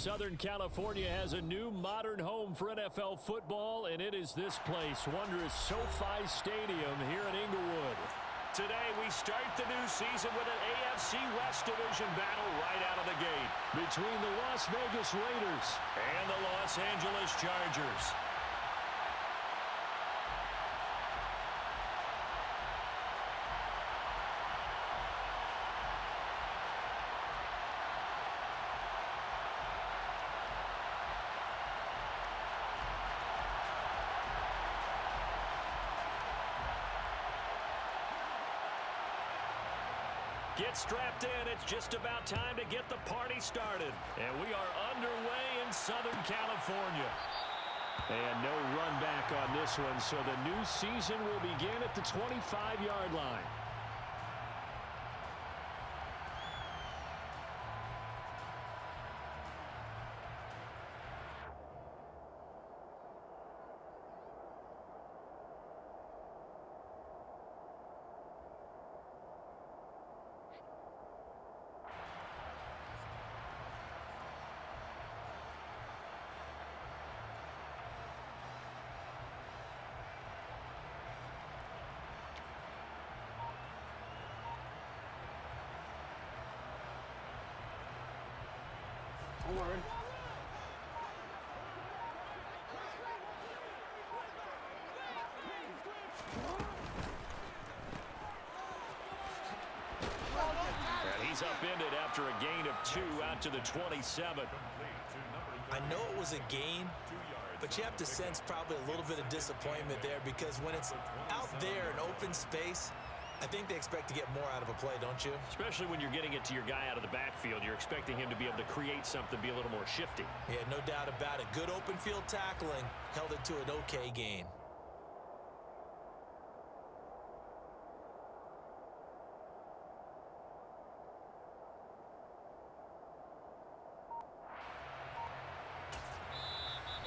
Southern California has a new modern home for NFL football, and it is this place, wondrous SoFi Stadium here in Inglewood. Today, we start the new season with an AFC West Division battle right out of the gate between the Las Vegas Raiders and the Los Angeles Chargers. Get strapped in. It's just about time to get the party started. And we are underway in Southern California. And no run back on this one, so the new season will begin at the 25-yard line. Don't worry. And he's upended after a gain of 2 out to the 27. I know it was a gain, but you have to sense probably a little bit of disappointment there because when it's out there in open space, I think they expect to get more out of a play, don't you? Especially when you're getting it to your guy out of the backfield. You're expecting him to be able to create something, be a little more shifty. Yeah, no doubt about it. Good open field tackling held it to an okay gain.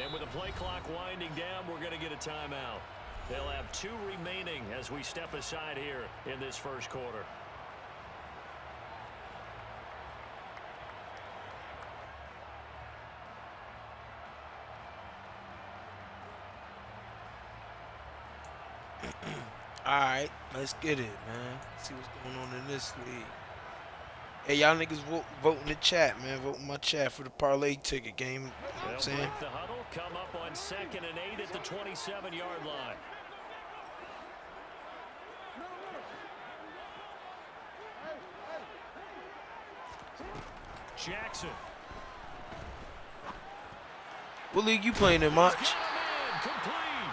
And with the play clock winding down, we're going to get a timeout. They'll have 2 remaining as we step aside here in this first quarter. All right, let's get it, man. See what's going on in this league. Hey, y'all niggas vote in the chat, man. Vote in my chat for the parlay ticket game. You know what I'm saying? Break the huddle, come up on 2nd and 8 at the 27-yard line. Jackson. What league you playing in, March? Complete.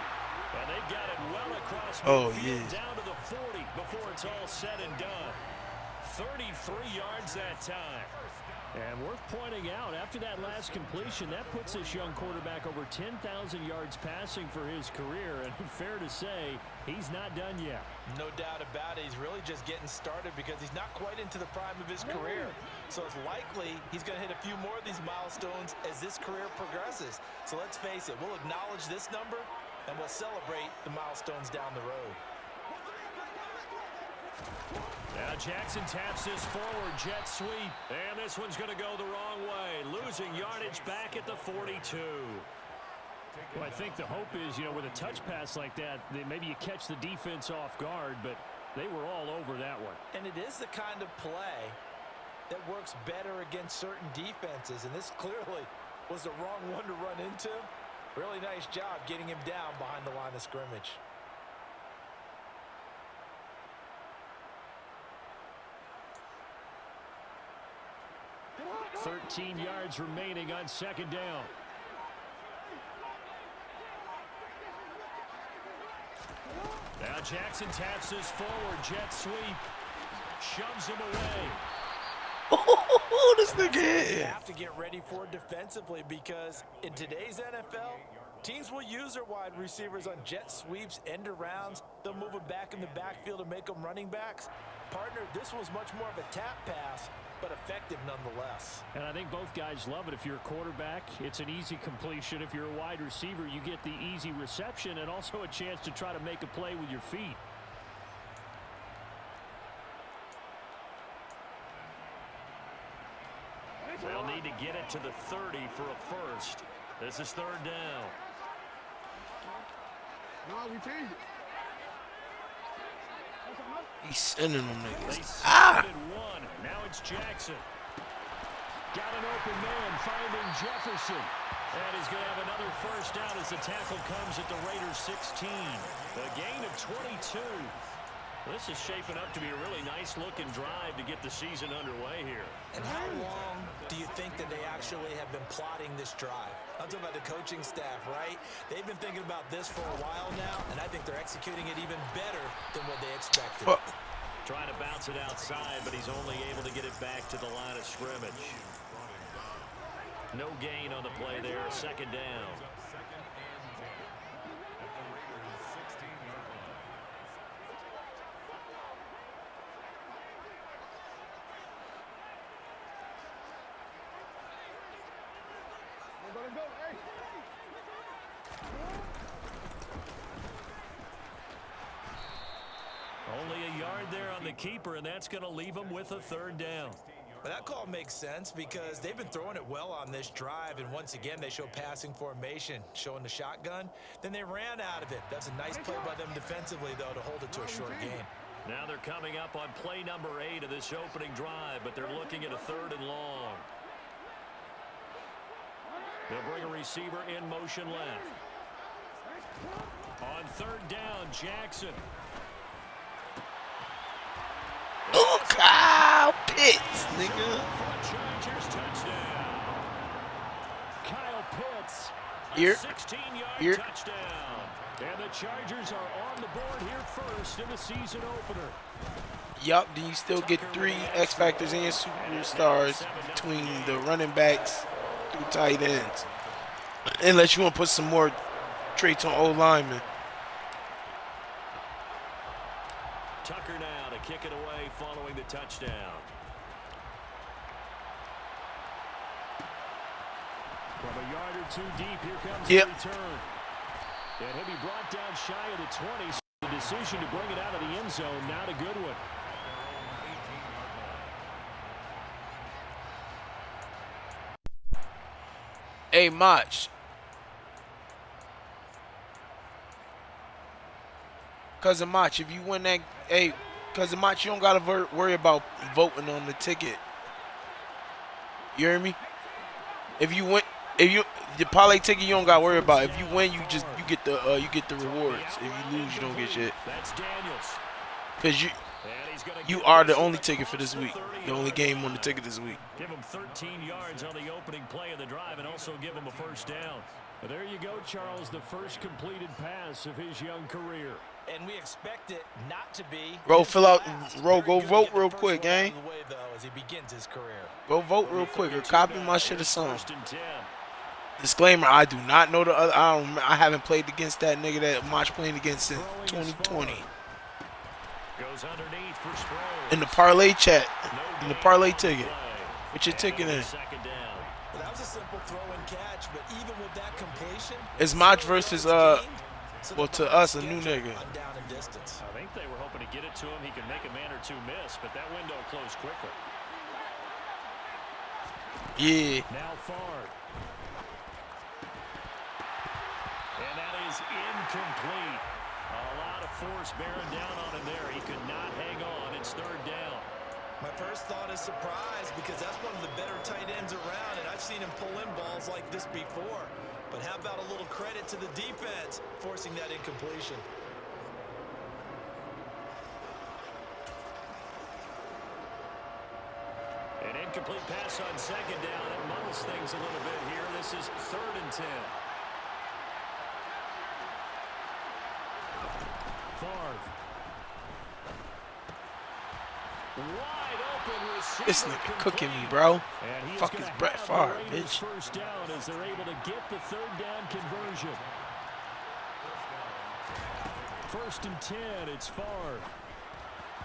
And they've got it well across yeah. down to the 40 before it's all said and done. 33 yards that time. And worth pointing out, after that last completion, that puts this young quarterback over 10,000 yards passing for his career. And fair to say, he's not done yet. No doubt about it. He's really just getting started because he's not quite into the prime of his career. So it's likely he's going to hit a few more of these milestones as this career progresses. So let's face it, we'll acknowledge this number and we'll celebrate the milestones down the road. Now Jackson taps this forward jet sweep. And this one's going to go the wrong way. Losing yardage back at the 42. Well, I think the hope is, with a touch pass like that, maybe you catch the defense off guard, but they were all over that one. And it is the kind of play that works better against certain defenses. And this clearly was the wrong one to run into. Really nice job getting him down behind the line of scrimmage. 13 yards remaining on 2nd down. Now Jackson taps this forward jet sweep. Shoves him away. Oh, this nigga You here. have to get ready for it defensively because in today's NFL, teams will use their wide receivers on jet sweeps, end arounds. They'll move them back in the backfield to make them running backs. Partner, this was much more of a tap pass, but effective nonetheless. And I think both guys love it. If you're a quarterback, it's an easy completion. If you're a wide receiver, you get the easy reception and also a chance to try to make a play with your feet. They'll need to get it to the 30 for a first. This is third down. No, we changed it. He's sending them niggas. They Ah! one. Now it's Jackson. Got an open man finding Jefferson. And he's going to have another first down as the tackle comes at the Raiders 16. A gain of 22. This is shaping up to be a really nice-looking drive to get the season underway here. And how long do you think that they actually have been plotting this drive? I'm talking about the coaching staff, right? They've been thinking about this for a while now, and I think they're executing it even better than what they expected. Trying to bounce it outside, but he's only able to get it back to the line of scrimmage. No gain on the play there, second down. Only a yard there on the keeper, and that's going to leave him with a third down. But that call makes sense because they've been throwing it well on this drive, and once again they show passing formation, showing the shotgun. Then they ran out of it. That's a nice play by them defensively, though, to hold it to a short gain. Now they're coming up on play number 8 of this opening drive, but they're looking at a third and long. They'll bring a receiver in motion left. On third down, Jackson. Oh, Kyle Pitts, nigga. Chargers touchdown. Kyle Pitts, Here. 16-yard touchdown. And the Chargers are on the board here first in the season opener. Yup, then you still get 3 X Factors and superstars between the running backs through tight ends. Unless you want to put some more traits on old linemen. Tucker now to kick it away following the touchdown. From a yard or 2 deep, here comes the return. And he'll be brought down shy of the 20. So the decision to bring it out of the end zone, not a good one. Hey, Mach. Cousin Mach, if you win that, hey, Cousin Mach, you don't got to worry about voting on the ticket. You hear me? If you win, the parlay ticket, you don't got to worry about. If you win, you get the rewards. If you lose, you don't get shit. That's Daniels. Cause you are the only ticket for this week. The only game on the ticket this week. Give him 13 yards on the opening play of the drive and also give him a first down. But there you go, Charles, the first completed pass of his young career. And we expect it not to be. Bro, go vote real quick, gang. As he begins his career. Go vote real quick or copy my shit or something. Disclaimer, I do not know the other. I haven't played against that nigga that Mach playing against since 2020. Goes underneath for Sproles. In the parlay chat, in the parlay ticket. What your ticket in? Well, that was a simple throw and catch, but even with that completion, it's Mach versus well, to us a new nigga. Down in distance. I think they were hoping to get it to him. He could make a man or 2 miss, but that window closed quickly. Yeah. Now Favre. And that is incomplete. A lot of force bearing down on him there. He could not hang on. It's third down. My first thought is surprise because that's one of the better tight ends around, and I've seen him pull in balls like this before. But how about a little credit to the defense forcing that incompletion? An incomplete pass on second down. That muddles things a little bit here. This is 3rd and 10. Favre. Wide open receiver. This nigga cooking me, bro. Fuck is Brett Favre, bitch. First down as they're able to get the 3rd down conversion. 1st and 10. It's Favre.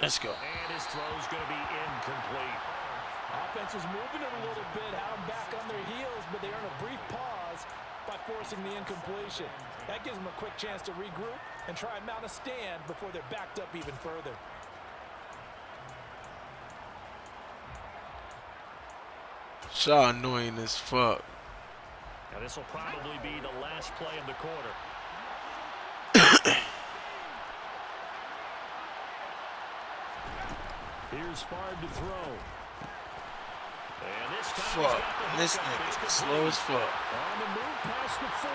Let's go. And his throw's going to be incomplete. Offense was moving it a little bit, had them back on their heels, but they earn a brief pause by forcing the incompletion. That gives them a quick chance to regroup and try and mount a stand before they're backed up even further. Y'all annoying as fuck. Now this will probably be the last play of the quarter. Here's Favre to throw. And this time Fuck. This nigga slow as fuck. On the move past the 40.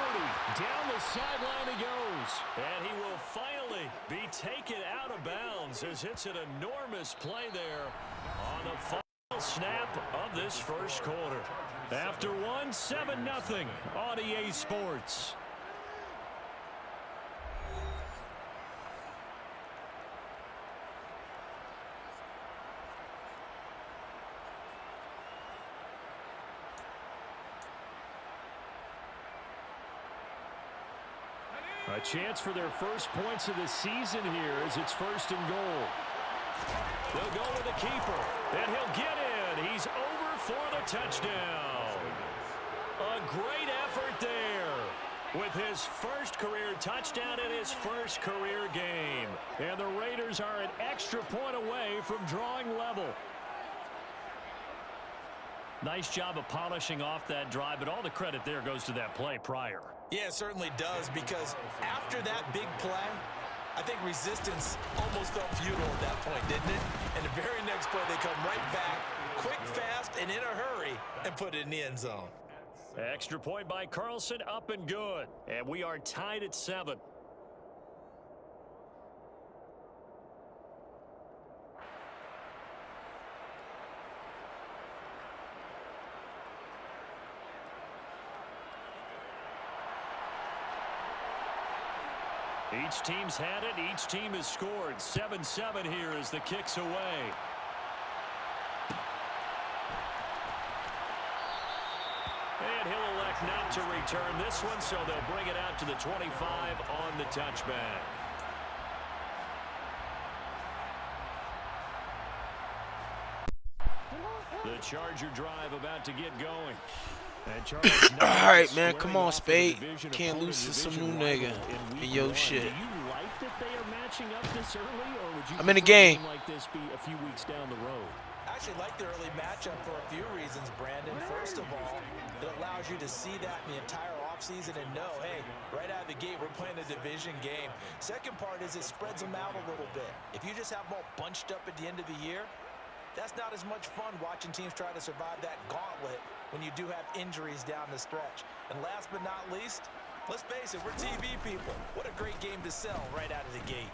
Down the sideline he goes. And he will finally be taken out of bounds as it's an enormous play there on the final snap of this first quarter. After one, 7-0 on EA Sports. A chance for their first points of the season here as it's 1st and goal. They'll go with the keeper, and he'll get in. He's over for the touchdown. A great effort there with his first career touchdown in his first career game. And the Raiders are an extra point away from drawing level. Nice job of polishing off that drive, but all the credit there goes to that play prior. Yeah, it certainly does, because after that big play, I think resistance almost felt futile at that point, didn't it? And the very next play, they come right back, quick, fast, and in a hurry, and put it in the end zone. Extra point by Carlson, up and good. And we are tied at 7. Each team's had it. Each team has scored. 7-7 here as the kick's away. And he'll elect not to return this one, so they'll bring it out to the 25 on the touchback. The Charger drive about to get going. All right, man, come on, Spade. Can't lose to some new nigga in your shit. Do you like that they are matching up this early, or would you I'm in the game. like this be a few weeks down the road? I actually like the early matchup for a few reasons, Brandon. First of all, it allows you to see that in the entire offseason and know, hey, right out of the gate, we're playing a division game. Second part is it spreads them out a little bit. If you just have them all bunched up at the end of the year, that's not as much fun watching teams try to survive that gauntlet when you do have injuries down the stretch. And last but not least, let's face it, we're TV people. What a great game to sell right out of the gate.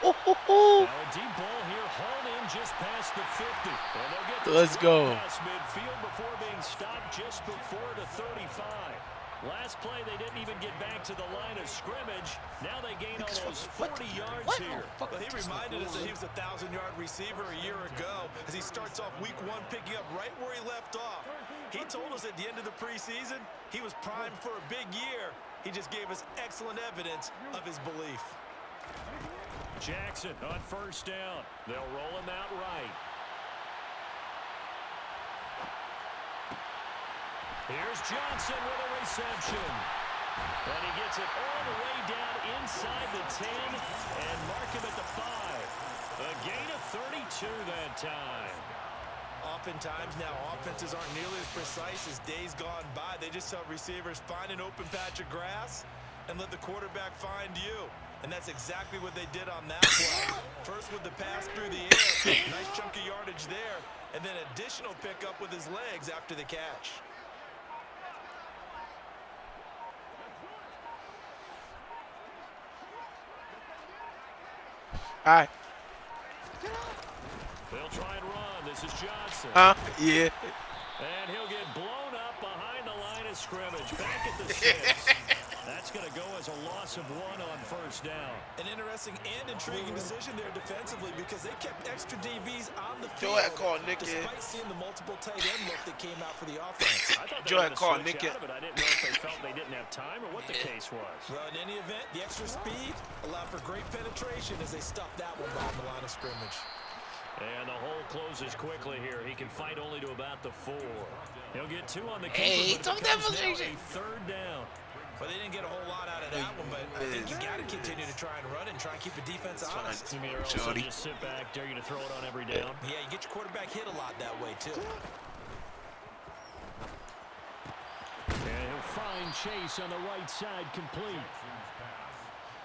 Now a deep ball here, hauled in just past the 50. And they'll get Let's go. past midfield before being stopped just before the 35. Last play, they didn't even get back to the line of scrimmage. Now they gain almost 40 yards here. But he reminded us that he was a 1,000-yard receiver a year ago as he starts off week 1 picking up right where he left off. He told us at the end of the preseason he was primed for a big year. He just gave us excellent evidence of his belief. Jackson on 1st down. They'll roll him out right. Here's Johnson with a reception. And he gets it all the way down inside the 10 and mark him at the 5. A gain of 32 that time. Oftentimes now, offenses aren't nearly as precise as days gone by. They just tell receivers, find an open patch of grass and let the quarterback find you. And that's exactly what they did on that play. First with the pass through the air, nice chunk of yardage there, and then additional pickup with his legs after the catch. All right. They'll try and run. This is Johnson. Yeah. And he'll get blown up behind the line of scrimmage. Back at the 6. That's going to go as a loss of 1 on 1st down. An interesting and intriguing decision there defensively because they kept extra DBs on the field despite seeing the multiple tight end look that came out for the offense. I thought they were going to switch out of it. I didn't know if they felt they didn't have time or what the case was. Well, in any event, the extra speed allowed for great penetration as they stuffed that one behind the line of scrimmage. And the hole closes quickly here. He can fight only to about the 4. He'll get 2 on the keeper. Hey, but it becomes now a 3rd down. Well, they didn't get a whole lot out of that one, but I think you got to continue to try and run and try and keep the defense honest. Also just sit back, dare you to throw it on every down. Yeah, you get your quarterback hit a lot that way, too. And he'll find Chase on the right side complete.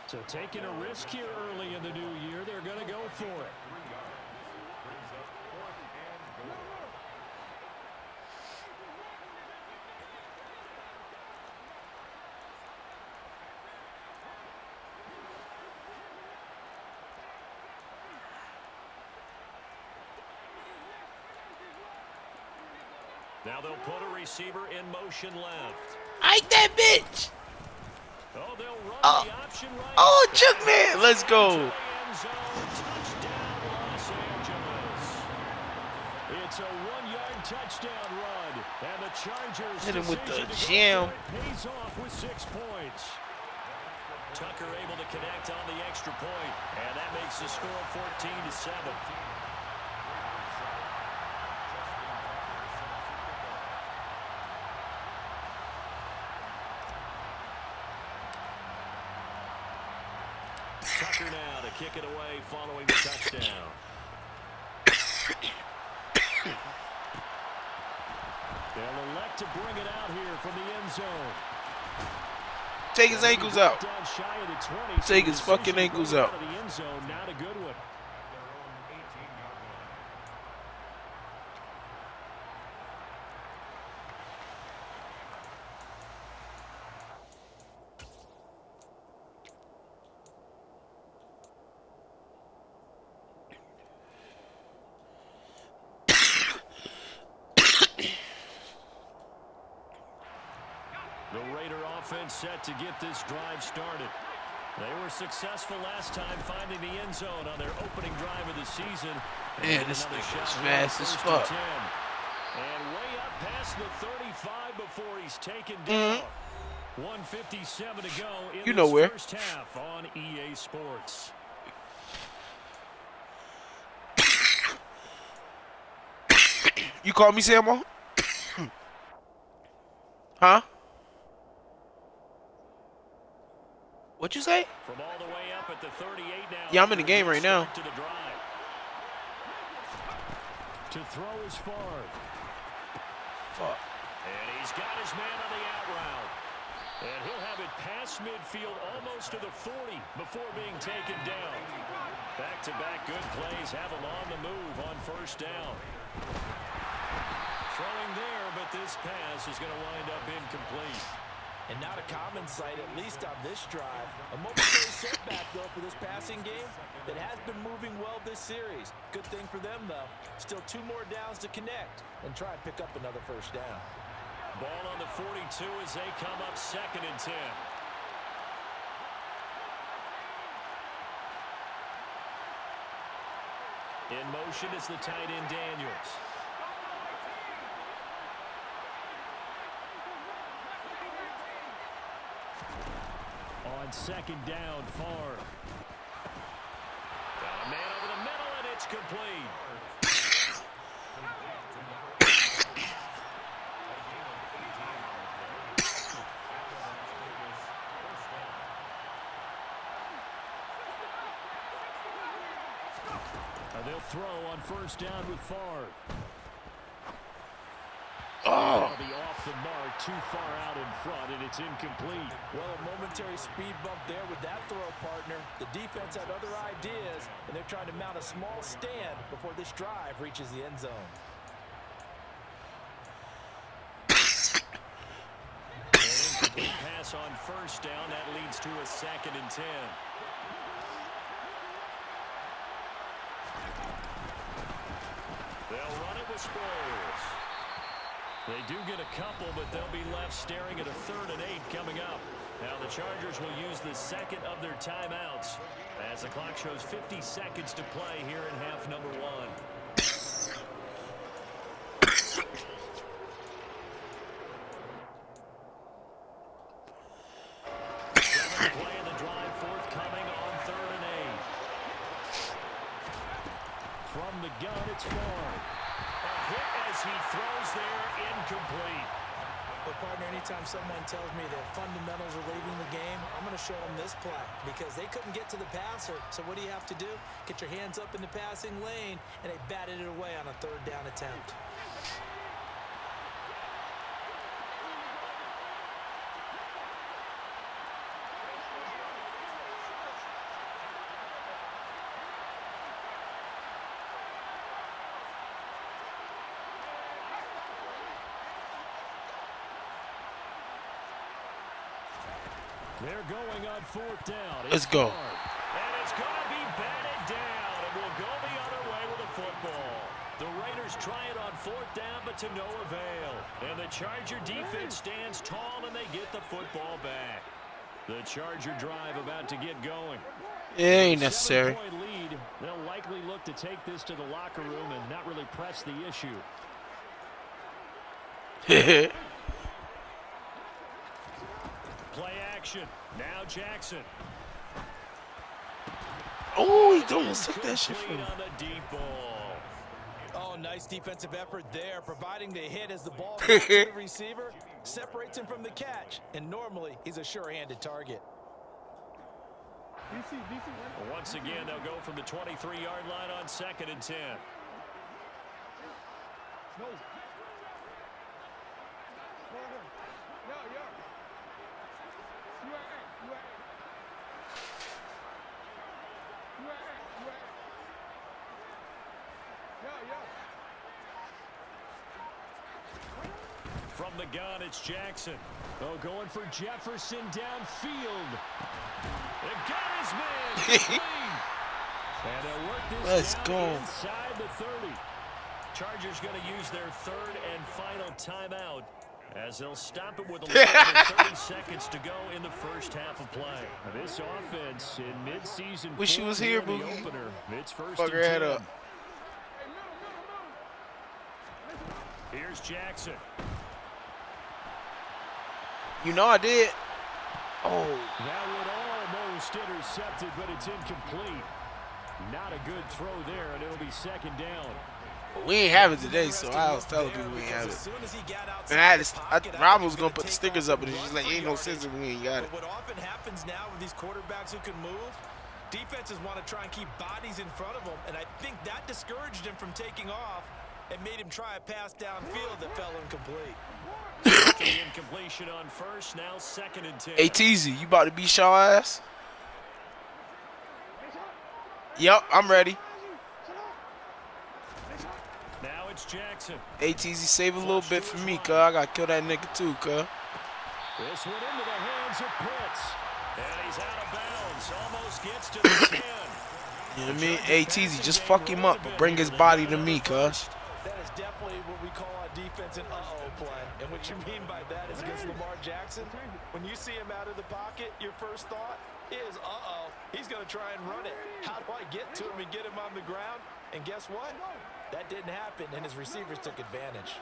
So taking a risk here early in the new year, they're going to go for it. Now they'll put a receiver in motion left. Ike that bitch. Oh, they'll run the option right. Oh, Juke man. Let's go. Touchdown, Los Angeles. It's a 1-yard touchdown run. And the Chargers hit him with the jam. Pays off with 6 points. Tucker able to connect on the extra point. And that makes the score 14-7. Tucker now to kick it away following the touchdown. They'll elect to bring it out here from the end zone. Take his ankles out. Take his fucking ankles out. The end zone, not a good one. The Raider offense set to get this drive started. They were successful last time finding the end zone on their opening drive of the season. Man, this nigga is fast as fuck. And way up past the 35 before he's taken down. 1:57 to go in the first half on EA Sports. You call me Samuel? Huh? What you say? From all the way up at the 38 now. Yeah, I'm in the game right now. To the drive. To throw is Favre. Fuck. And he's got his man on the out route. And he'll have it past midfield almost to the 40 before being taken down. Back-to-back good plays have him on the move on first down. Throwing there, but this pass is going to wind up incomplete. And not a common sight, at least on this drive. A momentary setback, though, for this passing game that has been moving well this series. Good thing for them, though. Still 2 more downs to connect and try and pick up another first down. Ball on the 42 as they come up 2nd and 10. In motion is the tight end Daniels. On 2nd down, Favre. Got a man over the middle, and it's complete. They'll throw on first down with Favre. That'll be off the mark, too far out in front, and it's incomplete. Well, a momentary speed bump there with that throw, partner. The defense had other ideas, and they're trying to mount a small stand before this drive reaches the end zone. An incomplete pass on first down. That leads to a 2nd and 10. They'll run it with Sproles. They do get a couple, but they'll be left staring at a 3rd and 8 coming up. Now the Chargers will use the 2nd of their timeouts as the clock shows 50 seconds to play here in half number 1. 7th play of the drive forthcoming on 3rd and 8. From the gun, it's Favre. A hit as he throws there, incomplete. But, partner, anytime someone tells me that fundamentals are leaving the game, I'm going to show them this play because they couldn't get to the passer. So what do you have to do? Get your hands up in the passing lane, and they batted it away on a third down attempt. They're going on fourth down. Let's go. And it's going to be batted down, and we'll go the other way with the football. The Raiders try it on fourth down, but to no avail. And the Charger defense stands tall, and they get the football back. The Charger drive about to get going. It ain't necessary. 7-point lead. They'll likely look to take this to the locker room and not really press the issue. Play action. Now Jackson. Oh, he almost took that shit from him. On the deep ball. Oh, nice defensive effort there, providing the hit as the ball gets to the receiver, separates him from the catch, and normally he's a sure-handed target. Once again, they'll go from the 23-yard line on 2nd and 10. From the gun, it's Jackson. Oh, going for Jefferson downfield. They got his man. And they'll work this Let's down go. inside the 30. Chargers going to use their third and final timeout as they'll stop it with a little over 30 seconds to go in the first half of play. This offense in mid-season. Wish he was here, form in the Boogie. opener. It's first Fuck and her head 10. up. Here's Jackson. You know I did. Oh. That would almost intercepted, but it's incomplete. Not a good throw there, and it'll be 2nd down. We ain't have it today, so I was telling people we ain't have it. And Rob was gonna put the stickers up, but he's like, ain't no sense if we ain't got it. But what often happens now with these quarterbacks who can move, defenses want to try and keep bodies in front of them, and I think that discouraged him from taking off and made him try a pass downfield that fell incomplete. The incompletion on first, now 2nd and 10. Hey, Teasy, you about to beat Shaw ass? Yep, I'm ready. Now it's Jackson. Hey, Teasy, save a little bit for me, cuz. I gotta kill that nigga too, cuz. This one into the hands of Pitts. And he's out of bounds. Almost gets to the 10. You know what I mean? Hey, Teasy, just fuck him up, but bring his body to me, cuz. That is definitely what we call on defense an uh-oh play. And what you mean by that is against Lamar Jackson, when you see him out of the pocket, your first thought is, uh-oh, he's going to try and run it. How do I get to him and get him on the ground? And guess what? That didn't happen, and his receivers took advantage.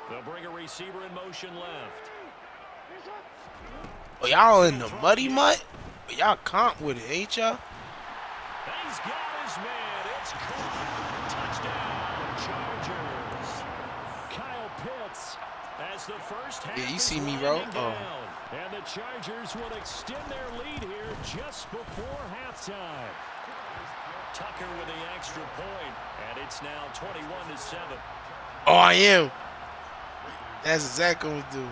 They'll bring a receiver in motion left. Oh, y'all in the muddy mutt? Y'all comp with it, ain't y'all? He's got his man. It's caught. Touchdown, Chargers. Kyle Pitts as the first half. Yeah, you see is me, bro. winding Oh. down. And the Chargers will extend their lead here just before halftime. Tucker with the extra point, and it's now 21-7. Oh, I am. That's exactly what we do.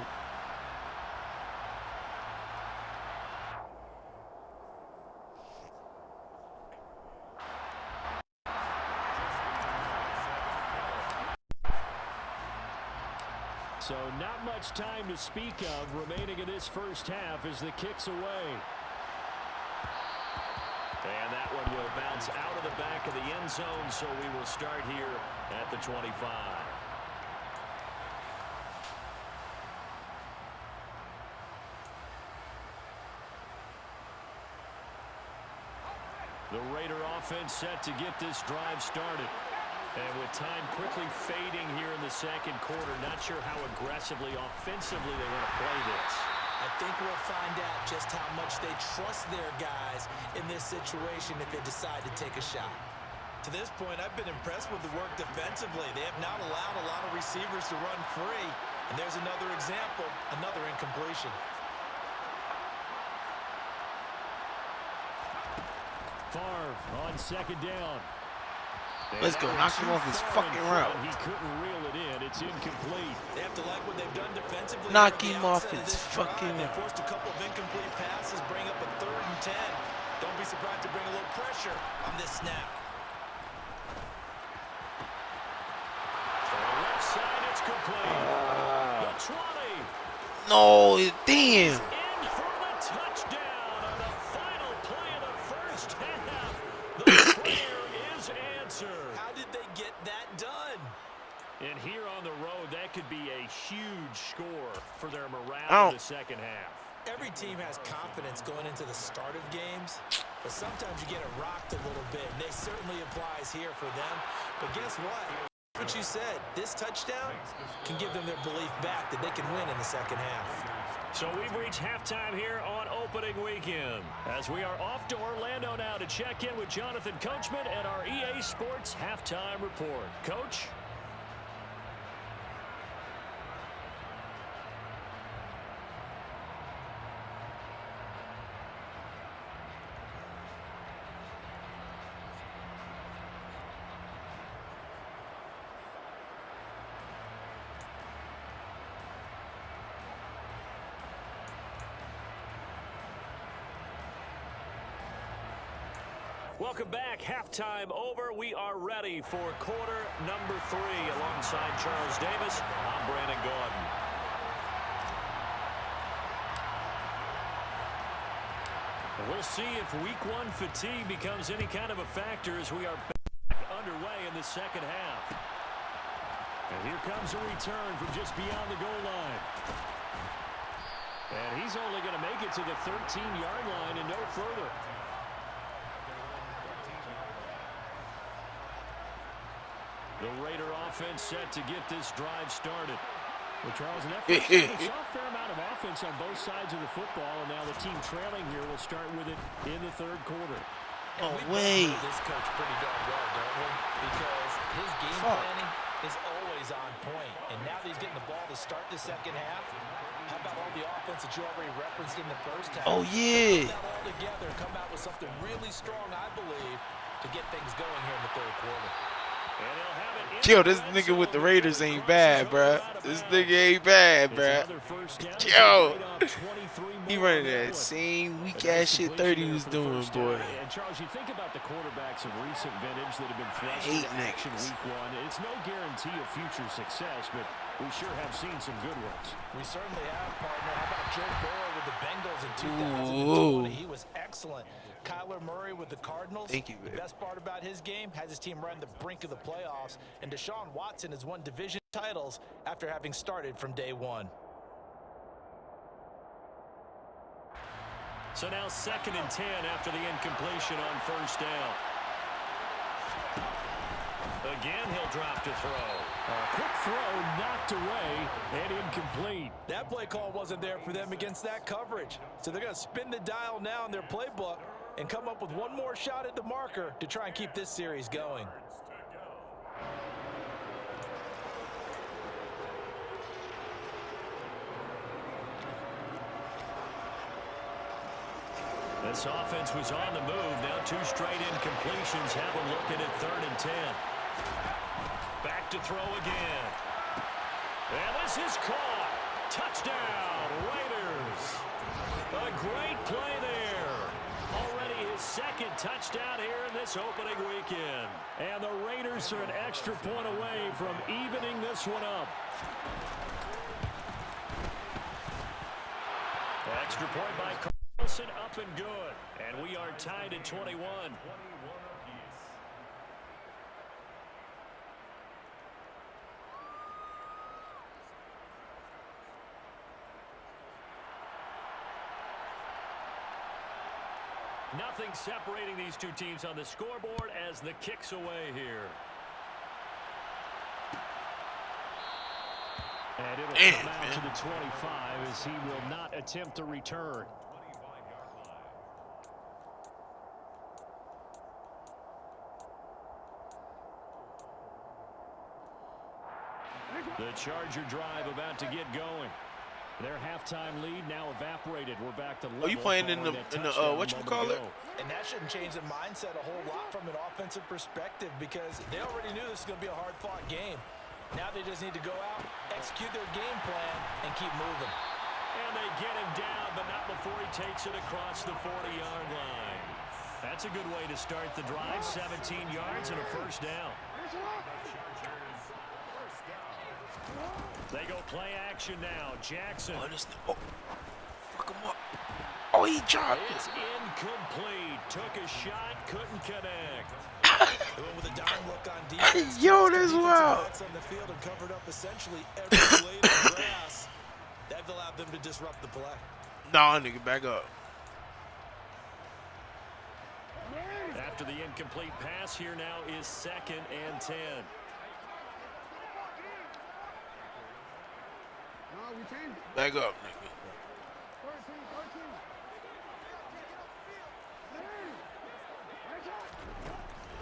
So not much time to speak of remaining in this first half as the kick's away. And that one will bounce out of the back of the end zone, so we will start here at the 25. The Raider offense set to get this drive started. And with time quickly fading here in the second quarter, not sure how aggressively, offensively they want to play this. I think we'll find out just how much they trust their guys in this situation if they decide to take a shot. To this point, I've been impressed with the work defensively. They have not allowed a lot of receivers to run free. And there's another example, another incompletion. Favre on second down. Let's go. Knock him off his fucking route. He couldn't reel it in. It's incomplete. They have to like what they've done defensively. Knock him off his fucking They route. forced a couple of incomplete passes, bring up a 3rd and 10. Don't be surprised to bring a little pressure on this snap. Left side, it's complete. The 20. No, damn. In for the touchdown on the final play of the first half. The prayer is answered. How did they get that done? And here on the road, that could be a huge score for their morale in the second half. Every team has confidence going into the start of games, but sometimes you get it rocked a little bit, and it certainly applies here for them. But guess what? What you said, this touchdown can give them their belief back that they can win in the second half. So we've reached halftime here on opening weekend, as we are off to Orlando now to check in with Jonathan Coachman and our EA Sports Halftime Report. Coach? Welcome back. Halftime over. We are ready for quarter number 3. Alongside Charles Davis, I'm Brandon Gordon. And we'll see if week 1 fatigue becomes any kind of a factor as we are back underway in the second half. And here comes a return from just beyond the goal line. And he's only going to make it to the 13-yard line and no further. The Raider offense set to get this drive started. Well, Charles, and that first we saw a fair amount of offense on both sides of the football, and now the team trailing here will start with it in the 3rd quarter. No We way. know this coach pretty darn well, don't we? Because his game planning is always on point. And now that he's getting the ball to start the second half, how about all the offense that you already referenced in the first half? Oh, yeah. Put that all together, come out with something really strong, I believe, to get things going here in the 3rd quarter. Yo, this nigga with the Raiders ain't bad, bruh. This nigga ain't bad, bruh. Yo, he running that same weak-ass shit 30 was doing, boy. And Charles, you think about the quarterbacks of recent vintage that have been thrust into action week 1. It's no guarantee of future success, but we sure have seen some good ones. We certainly have, partner. How about Joe Burrow with the Bengals in 2020? He was excellent. Kyler Murray with the Cardinals. Thank you, babe. The best part about his game has his team right on the brink of the playoffs. And Deshaun Watson has won division titles after having started from day 1. So now 2nd and 10 after the incompletion on first down. Again, he'll drop to throw. A quick throw knocked away and incomplete. That play call wasn't there for them against that coverage. So they're going to spin the dial now in their playbook and come up with one more shot at the marker to try and keep this series going. This offense was on the move. Now 2 straight incompletions have them looking at 3rd and 10. Back to throw again. And this is caught. Touchdown, Raiders. A great play there. Already his 2nd touchdown here in this opening weekend. And the Raiders are an extra point away from evening this one up. Extra point by Carlson, up and good. And we are tied at 21. Nothing separating these two teams on the scoreboard as the kick's away here. And it'll come out to the 25 as he will not attempt a return. The Charger drive about to get going. Their halftime lead now evaporated. We're back to level. Oh, you playing in the whatchamacallit? And that shouldn't change the mindset a whole lot from an offensive perspective because they already knew this was going to be a hard-fought game. Now they just need to go out, execute their game plan, and keep moving. And they get him down, but not before he takes it across the 40-yard line. That's a good way to start the drive. 17 yards and a first down. They go play action now. Jackson. Oh, fuck him up. Oh, he dropped it. It's incomplete. Took a shot, couldn't connect. With a down look on defense. Yo, this wild. On the field and covered up essentially every blade of grass. That allowed them to disrupt the play. Nah, nigga, back up. After the incomplete pass, here now is 2nd and 10. Back up, nigga.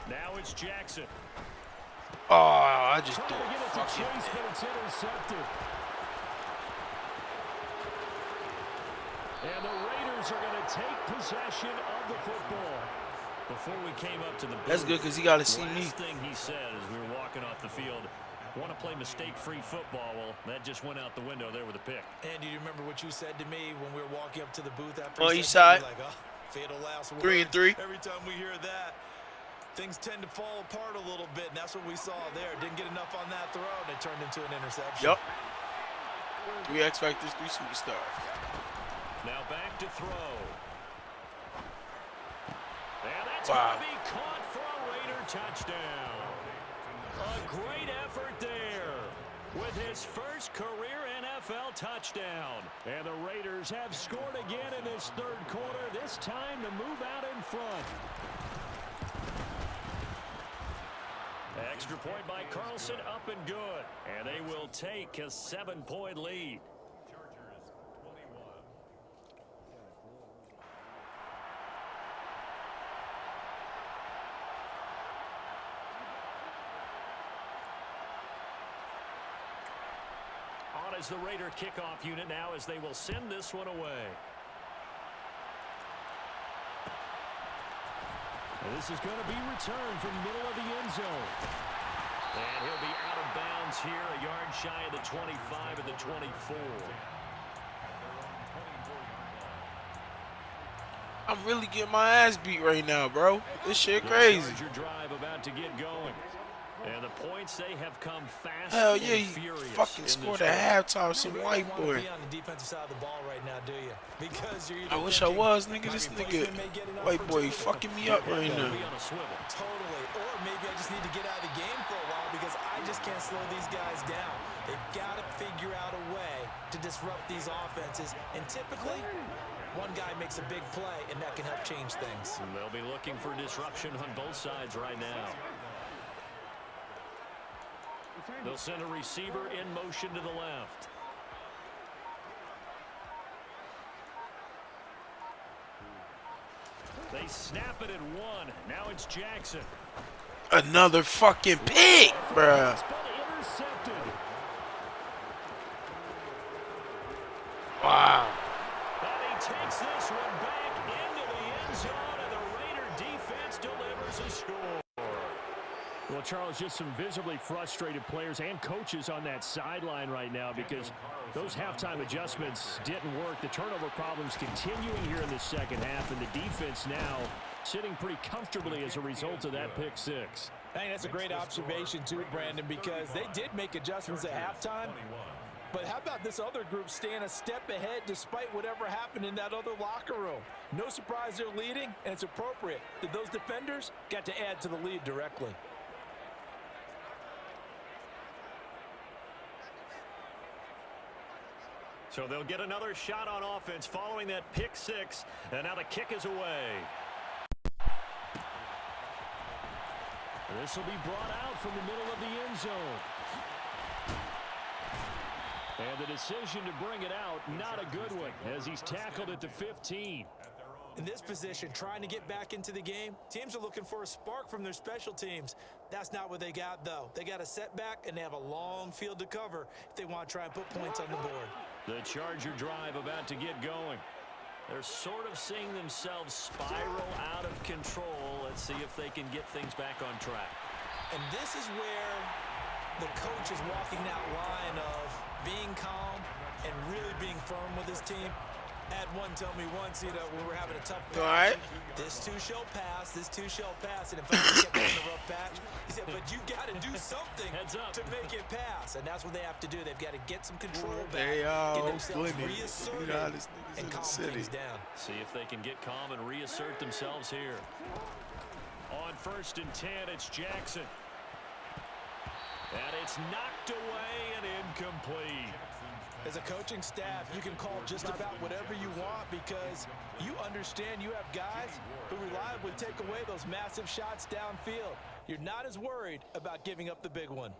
Now it's Jackson. Oh, I just threw Trying to it. get it to Fuck Chase, it. but it's intercepted. And the Raiders are going to take possession of the football. Before we came up to the booth, That's good because he got to see me. last thing he said as we were walking off the field, want to play mistake-free football. Well, that just went out the window there with a pick. And do you remember what you said to me when we were walking up to the booth after? Oh, he east said side. like, oh, fatal last 3 and 3. Every time we hear that, things tend to fall apart a little bit, and that's what we saw there. Didn't get enough on that throw, and it turned into an interception. Yup. 3 X Factors, 3 superstars. Now back to throw. And that's Wow. going to be caught for a Raider touchdown. A great effort there with his first career NFL touchdown. And the Raiders have scored again in this third quarter, this time to move out in front. Extra point by Carlson, up and good. And they will take a 7-point lead. On as the Raider kickoff unit now as they will send this one away. And this is going to be returned from the middle of the end zone. And he'll be out of bounds here, a yard shy of the 25 of the 24. I'm really getting my ass beat right now, bro. This shit crazy. The Charger drive about to get going. And the points, they have come fast. Hell yeah, and he furious fucking in scored this at one. halftime. Some You white really want boy. to be on the defensive side of the ball right now, do you? Because you're I wish I was, nigga. This nigga, white boy, fucking me up right now. Be on a swivel. Totally. Or maybe I just need to get out of the game for a while because I just can't slow these guys down. They've got to figure out a way to disrupt these offenses. And typically, one guy makes a big play, and that can help change things. And they'll be looking for disruption on both sides right now. They'll send a receiver in motion to the left. They snap it at 1. Now it's Jackson. Another fucking pick, bruh. Intercepted. Wow. And he takes this one back into the end zone, and the Raider defense delivers a score. Well, Charles, just some visibly frustrated players and coaches on that sideline right now because those halftime adjustments didn't work. The turnover problems continuing here in the second half, and the defense now sitting pretty comfortably as a result of that pick six. I think that's a great observation, too, Brandon, because they did make adjustments at halftime. But how about this other group staying a step ahead despite whatever happened in that other locker room? No surprise they're leading, and it's appropriate that those defenders got to add to the lead directly. So they'll get another shot on offense following that pick six, and now the kick is away. This will be brought out from the middle of the end zone. And the decision to bring it out, not a good one, as he's tackled at the 15. In this position, trying to get back into the game, teams are looking for a spark from their special teams. That's not what they got, though. They got a setback, and they have a long field to cover if they want to try and put points on the board. The Charger drive about to get going. They're sort of seeing themselves spiral out of control. Let's see if they can get things back on track. And this is where the coach is walking that line of being calm and really being firm with his team. I had one tell me once, when we were having a tough patch, right. This too shall pass, this too shall pass. And in fact, he kept on the rough patch. He said, but you got to do something to make it pass. And that's what they have to do. They've got to get some control back, get themselves reasserted, and calm things down. See if they can get calm and reassert themselves here. On 1st and 10, it's Jackson. And it's knocked away and incomplete. As a coaching staff, you can call just about whatever you want because you understand you have guys who reliably take away those massive shots downfield. You're not as worried about giving up the big one.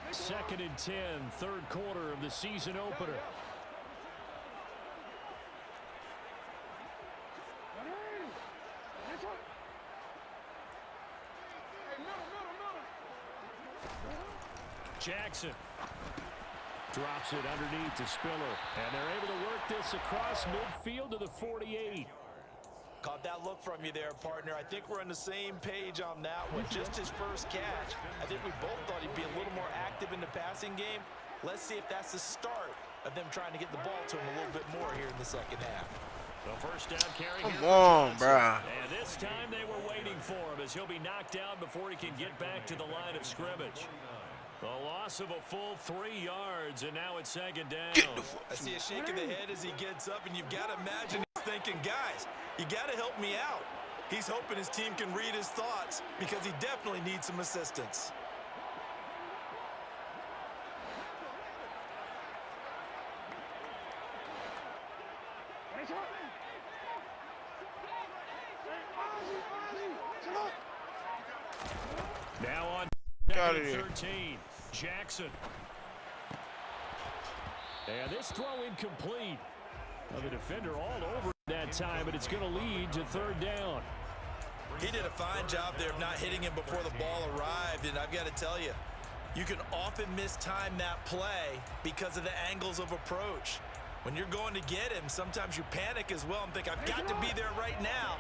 2nd and 10, 3rd quarter of the season opener. Jackson drops it underneath to Spiller, and they're able to work this across midfield to the 48. Caught that look from you there, partner. I think we're on the same page on that one. Just his first catch. I think we both thought he'd be a little more active in the passing game. Let's see if that's the start of them trying to get the ball to him a little bit more here in the second half. The first down carry. Come on, bro. And this time they were waiting for him as he'll be knocked down before he can get back to the line of scrimmage. The loss of a full 3 yards, and now it's 2nd down. I see a shake of the head as he gets up, and you've got to imagine he's thinking, guys, you got to help me out. He's hoping his team can read his thoughts because he definitely needs some assistance. Now on Got it here. 13, Jackson. And this throw incomplete. Well, the defender all over that time, but it's going to lead to 3rd down. He did a fine job there of not hitting him before the ball arrived, and I've got to tell you, you can often mistime that play because of the angles of approach. When you're going to get him, sometimes you panic as well and think, I've got to be there right now.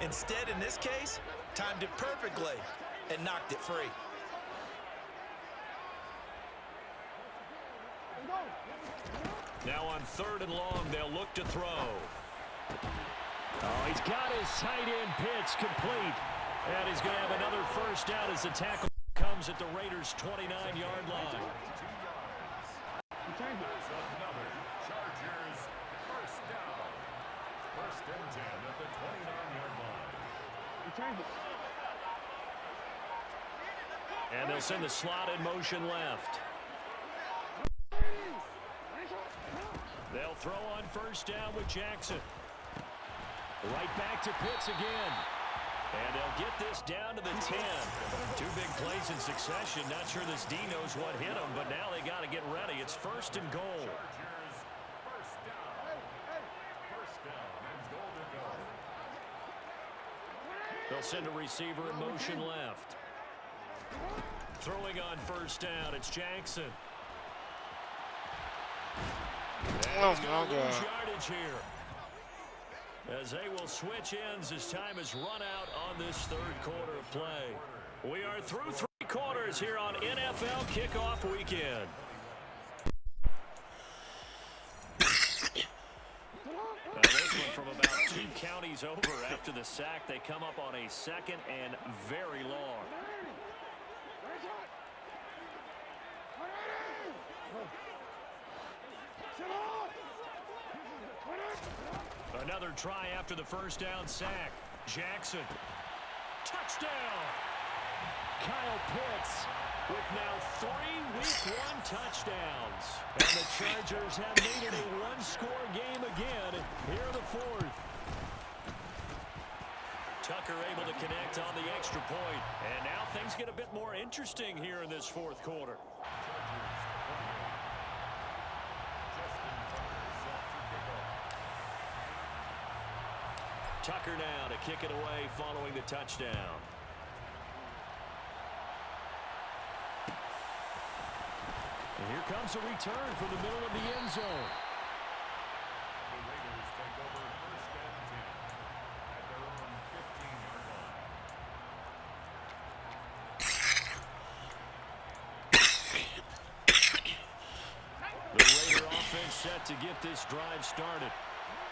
Instead, in this case, timed it perfectly and knocked it free. Now on 3rd and long, they'll look to throw. Oh, he's got his tight end pitch complete. And he's going to have another first down as the tackle comes at the Raiders' 29-yard line. Another Chargers first down. 1st and 10 at the 29-yard line. And they'll send the slot in motion left. They'll throw on 1st down with Jackson. Right back to Pitts again. And they'll get this down to the 10. 2 big plays in succession. Not sure this D knows what hit him, but now they got to get ready. It's 1st and goal. They'll send a receiver in motion left. Throwing on 1st down, it's Jackson. Oh, my God. Yardage here. As they will switch ends as time has run out on this 3rd quarter of play. We are through 3 quarters here on NFL Kickoff Weekend. Now this one from about 2 counties over after the sack. They come up on a 2nd and very long. Another try after the first down sack. Jackson. Touchdown. Kyle Pitts with now 3 Week 1 touchdowns. And the Chargers have made it a 1-score game again here in the 4th. Tucker able to connect on the extra point. And now things get a bit more interesting here in this 4th quarter. Tucker now to kick it away following the touchdown. And here comes a return from the middle of the end zone. The Raiders take over 1st and 10 at their own 15-yard line. The Raider offense set to get this drive started.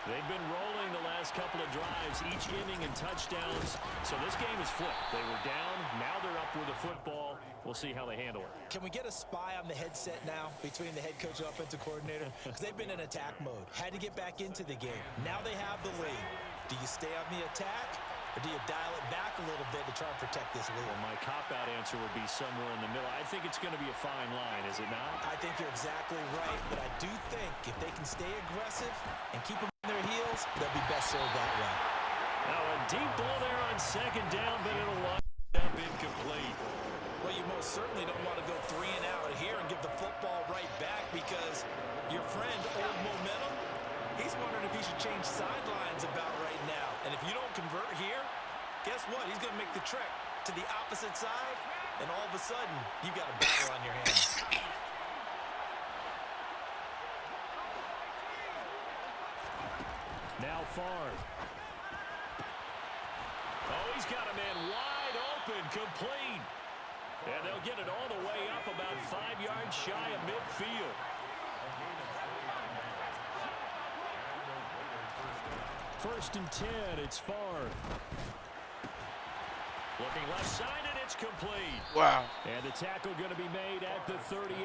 They've been rolling the last couple of drives, each inning and touchdowns. So this game is flipped. They were down, now they're up with the football. We'll see how they handle it. Can we get a spy on the headset now between the head coach and offensive coordinator? Because they've been in attack mode. Had to get back into the game. Now they have the lead. Do you stay on the attack, or do you dial it back a little bit to try and protect this lead? Well, my cop-out answer would be somewhere in the middle. I think it's going to be a fine line, is it not? I think you're exactly right, but I do think if they can stay aggressive and keep them on their heels, they'll be best served that way. Now a deep ball there on 2nd down, but it'll wind up incomplete. Well, you most certainly don't want to go 3 and out here and give the football right back, because your friend, Old Momentum, he's wondering if he should change sidelines about right now. And if you don't convert here, guess what? He's going to make the trek to the opposite side, and all of a sudden, you've got a battle on your hands. Now Favre. Oh, he's got a man wide open, complete. And they'll get it all the way up about 5 yards shy of midfield. First and 10, it's Favre. Looking left side, and it's complete. Wow. And the tackle going to be made at the 38.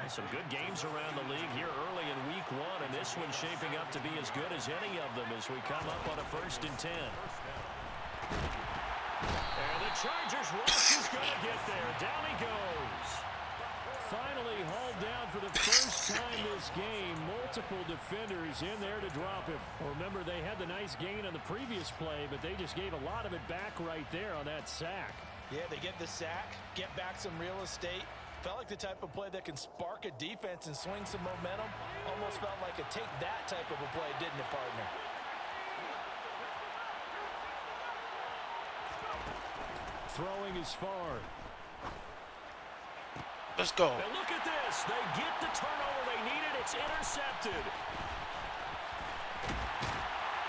Some good games around the league here early in week 1, and this one's shaping up to be as good as any of them as we come up on a 1st and 10. And the Chargers rush is going to get there. Down he goes. Finally hauled down for the first time this game. Multiple defenders in there to drop him. Well, remember, they had the nice gain on the previous play, but they just gave a lot of it back right there on that sack. Yeah, they get the sack, get back some real estate. Felt like the type of play that can spark a defense and swing some momentum. Almost felt like a take-that type of a play, didn't it, partner? Throwing is Favre. Let's go. And look at this. They get the turnover they needed. It's intercepted.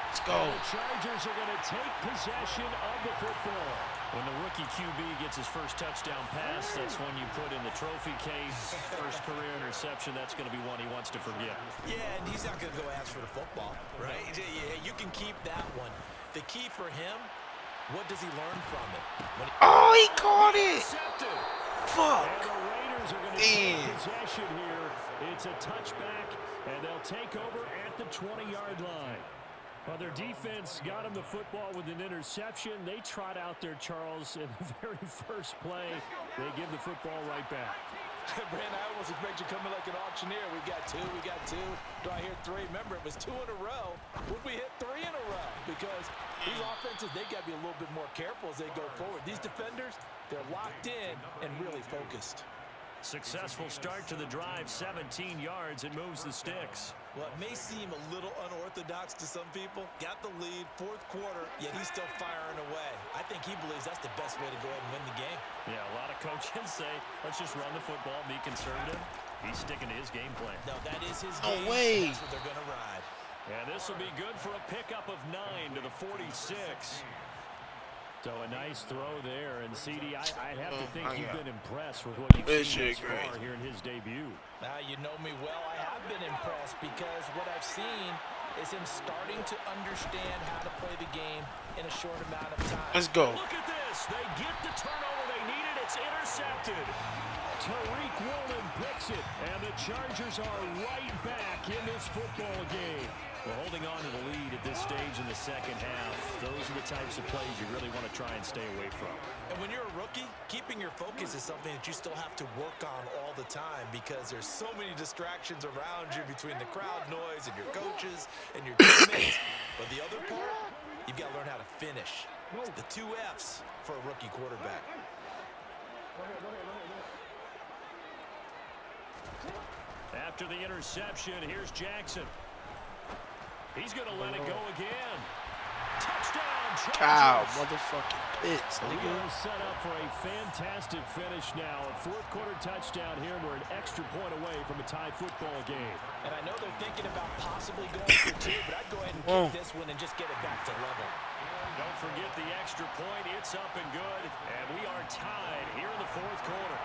Let's go. And the Chargers are going to take possession of the football. When the rookie QB gets his first touchdown pass, that's when you put in the trophy case. First career interception, that's going to be one he wants to forget. Yeah, and he's not going to go ask for the football, right? Yeah, you can keep that one. The key for him, what does he learn from it? Oh, he caught it. Intercepted. Fuck. And the Raiders are going to take possession here. It's a touchback, and they'll take over at the 20-yard line. Well, their defense got him the football with an interception. They trot out there, Charles, in the very first play. They give the football right back. Brand, I almost expect you coming like an auctioneer. We got two. Do I hear 3? Remember, it was 2 in a row. Would we hit 3 in a row? Because these offenses, they got to be a little bit more careful as they go forward. These defenders, they're locked in and really focused. Successful start to the drive, 17 yards. It moves the sticks. Well, it may seem a little unorthodox to some people. Got the lead, 4th quarter, yet he's still firing away. I think he believes that's the best way to go ahead and win the game. Yeah, a lot of coaches say, let's just run the football, be conservative. He's sticking to his game plan. No, that is his No game. way. That's what they're going to ride. And this will be good for a pickup of 9 to the 46. So a nice throw there, and CD, I'd have to think you've been impressed with what you've seen thus far here in his debut. Now, you know me well. I have been impressed because what I've seen is him starting to understand how to play the game in a short amount of time. Let's go. Look at this. They get the turnover they needed. It's intercepted. Tariq Woolen picks it, and the Chargers are right back in this football game. We're holding on to the lead at this stage in the second half. Those are the types of plays you really want to try and stay away from. And when you're a rookie, keeping your focus is something that you still have to work on all the time because there's so many distractions around you between the crowd noise and your coaches and your teammates. But the other part, you've got to learn how to finish. It's the 2 F's for a rookie quarterback. After the interception, here's Jackson. He's going to let it go again. Touchdown, Cow, Chargers. motherfucking Pitts, We nigga. are set up for a fantastic finish now. A fourth-quarter touchdown here. We're an extra point away from a tie football game. And I know they're thinking about possibly going for two, but I'd go ahead and kick this one and just get it back to level. Don't forget the extra point. It's up and good. And we are tied here in the fourth quarter.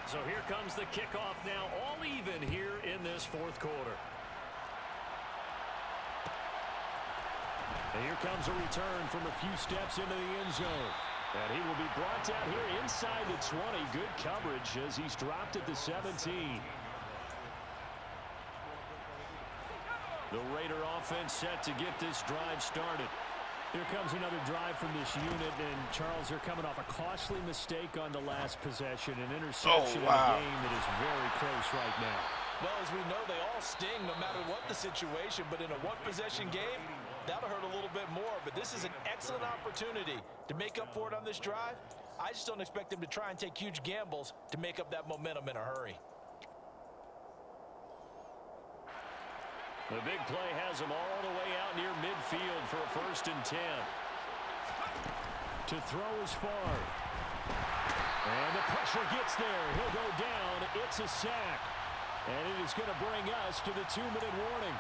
So here comes the kickoff now, all even here in this fourth quarter. And here comes a return from a few steps into the end zone. And he will be brought down here inside the 20. Good coverage as he's dropped at the 17. The Raider offense set to get this drive started. Here comes another drive from this unit, and Charles, they're coming off a costly mistake on the last possession, an interception in a game that is very close right now. Well, as we know, they all sting no matter what the situation, but in a one-possession game, that'll hurt a little bit more. But this is an excellent opportunity to make up for it on this drive. I just don't expect them to try and take huge gambles to make up that momentum in a hurry. The big play has him all the way out near midfield for a 1st and 10. To throw is far. And the pressure gets there. He'll go down. It's a sack. And it is going to bring us to the 2-minute warning.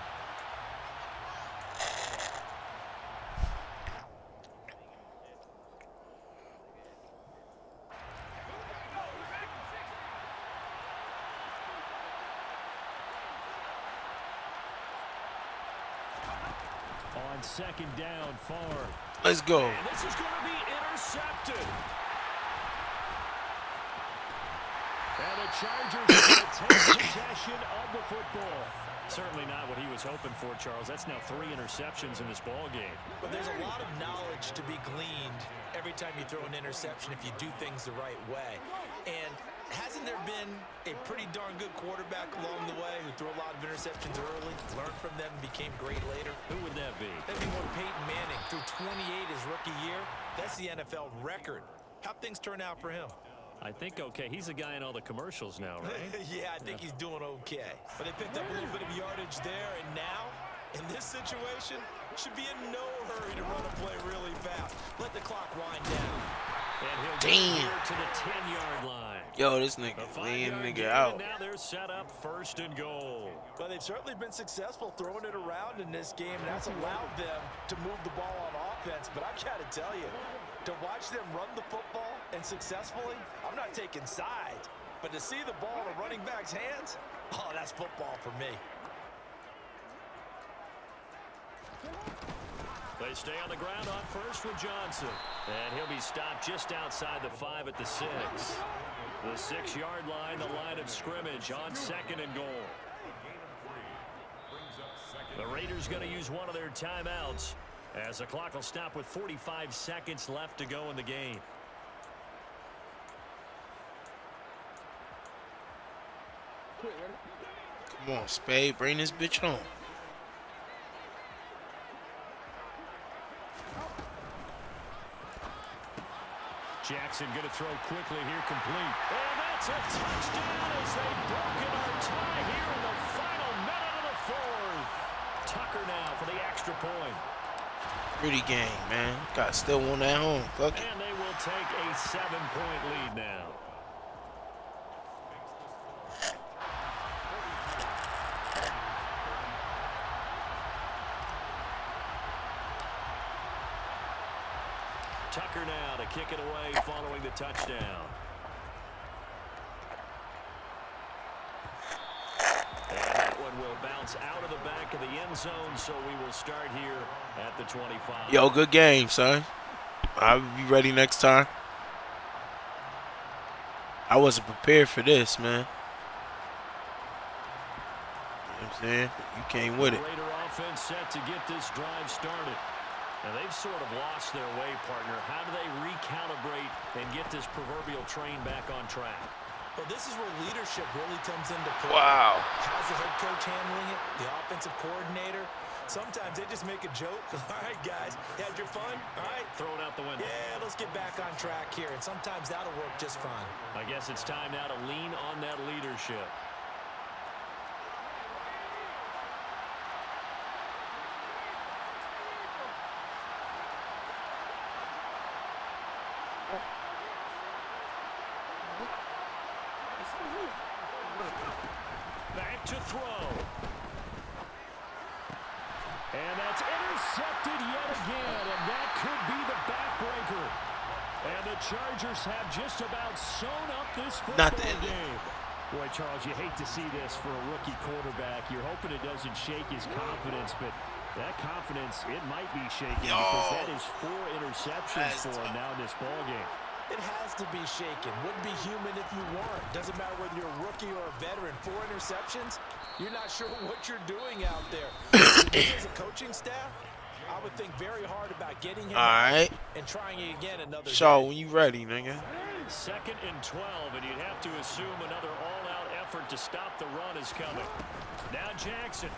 On 2nd down, far. Let's go. And this is going to be intercepted. And the Chargers are going to take possession of the football. Certainly not what he was hoping for, Charles. That's now 3 interceptions in this ball game. But there's a lot of knowledge to be gleaned every time you throw an interception if you do things the right way. And hasn't there been a pretty darn good quarterback along the way who threw a lot of interceptions early, learned from them, and became great later? Who would that be? That'd be one Peyton Manning. Threw 28 his rookie year. That's the NFL record. How'd things turn out for him? I think okay. He's a guy in all the commercials now, right? Yeah, I think he's doing okay. But they picked up a little bit of yardage there, and now, in this situation, should be in no hurry to run a play really fast. Let the clock wind down. And he'll get here to the 10-yard line. Yo, this nigga laying nigga out. Now they're set up 1st and goal. But they've certainly been successful throwing it around in this game, and that's allowed them to move the ball on offense. But I've got to tell you, to watch them run the football and successfully, I'm not taking sides. But to see the ball in a running back's hands, oh, that's football for me. They stay on the ground on 1st with Johnson. And he'll be stopped just outside the 5 at the 6. The 6-yard line, the line of scrimmage on 2nd and goal. The Raiders going to use one of their timeouts as the clock will stop with 45 seconds left to go in the game. Come on, Spade, bring this bitch home. Jackson going to throw quickly here, complete. And that's a touchdown as they've broken our tie here in the final minute of the 4th. Tucker now for the extra point. Pretty game, man. Got still one at home. Fuck it. And they will take a 7-point lead now. Tucker now to kick it away following the touchdown. And that one will bounce out of the back of the end zone, so we will start here at the 25. Yo, good game, son. I'll be ready next time. I wasn't prepared for this, man. You know what I'm saying? You came with it. The Raider offense set to get this drive started. Now, they've sort of lost their way, partner. How do they recalibrate and get this proverbial train back on track? Well, this is where leadership really comes into play. Wow. How's the head coach handling it? The offensive coordinator? Sometimes they just make a joke. All right, guys, you had your fun? All right. Throw it out the window. Yeah, let's get back on track here, and sometimes that'll work just fine. I guess it's time now to lean on that leadership. Back to throw. And that's intercepted yet again, and that could be the backbreaker. And the Chargers have just about sewn up this football game. Boy, Charles, you hate to see this for a rookie quarterback. You're hoping it doesn't shake his confidence, but that confidence, it might be shaking because that is 4 interceptions for him now in this ball game. It has to be shaken. Wouldn't be human if you weren't. Doesn't matter whether you're a rookie or a veteran. 4 interceptions, you're not sure what you're doing out there. As a coaching staff, I would think very hard about getting him right. And trying it again another So day. when you ready, nigga. 2nd and 12, and you'd have to assume another all-out effort to stop the run is coming. Now Jackson.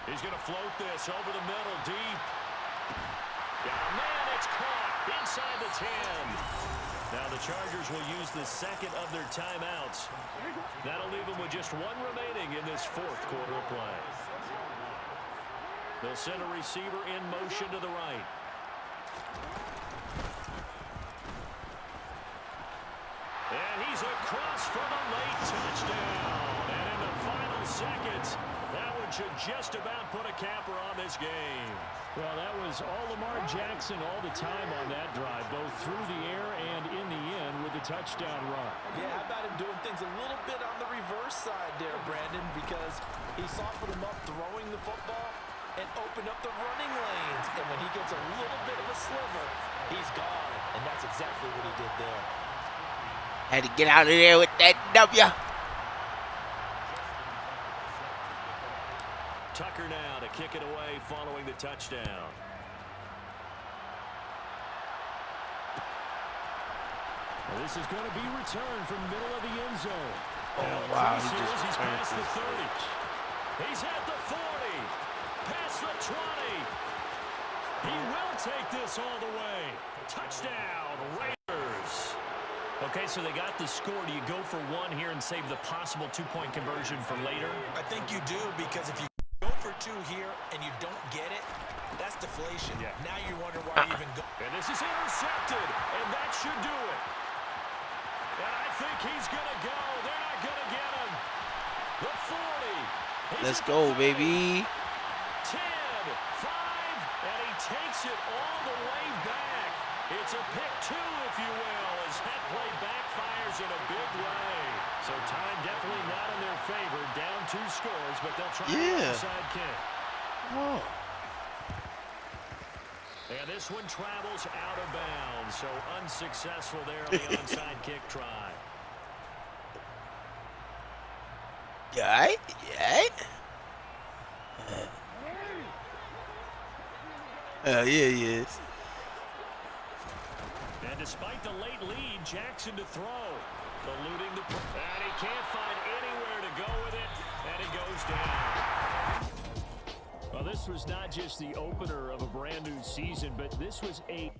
He's going to float this over the middle, deep. Oh, man, it's caught inside the 10. Now the Chargers will use the 2nd of their timeouts. That'll leave them with just 1 remaining in this 4th quarter of play. They'll send a receiver in motion to the right. And he's across for the late touchdown. And in the final seconds, that one should just about put a capper on this game. Well, that was all Lamar Jackson all the time on that drive, both through the air and in the end with the touchdown run. Yeah, how about him doing things a little bit on the reverse side there, Brandon, because he softened him up throwing the football and opened up the running lanes. And when he gets a little bit of a sliver, he's gone. And that's exactly what he did there. Had to get out of there with that W. Tucker now to kick it away following the touchdown. Well, this is going to be returned from the middle of the end zone. Oh, wow. He He's just past turned the 30. He's at the 40. Past the 20. He will take this all the way. Touchdown, Raiders. Okay, so they got the score. Do you go for 1 here and save the possible 2-point conversion for later? I think you do, because if you go for 2 here and you don't get it, that's deflation. Yeah. Now you wonder why you even go. And this is intercepted, and that should do it. And I think he's going to go. They're not going to get him. The 40. Let's go, baby. 10, 5, and he takes it all the way back. It's a pick 2, if you will, as that play backfires in a big way. So time definitely not in their favor. Down 2 scores, but they'll try the onside kick. Oh. And this one travels out of bounds, so unsuccessful there on the onside kick try. Yeah, yeah. Yeah, he is. And despite the late lead, Jackson to throw. Eluding the... And he can't find anywhere to go with it, and he goes down. Well, this was not just the opener of a brand new season, but this was a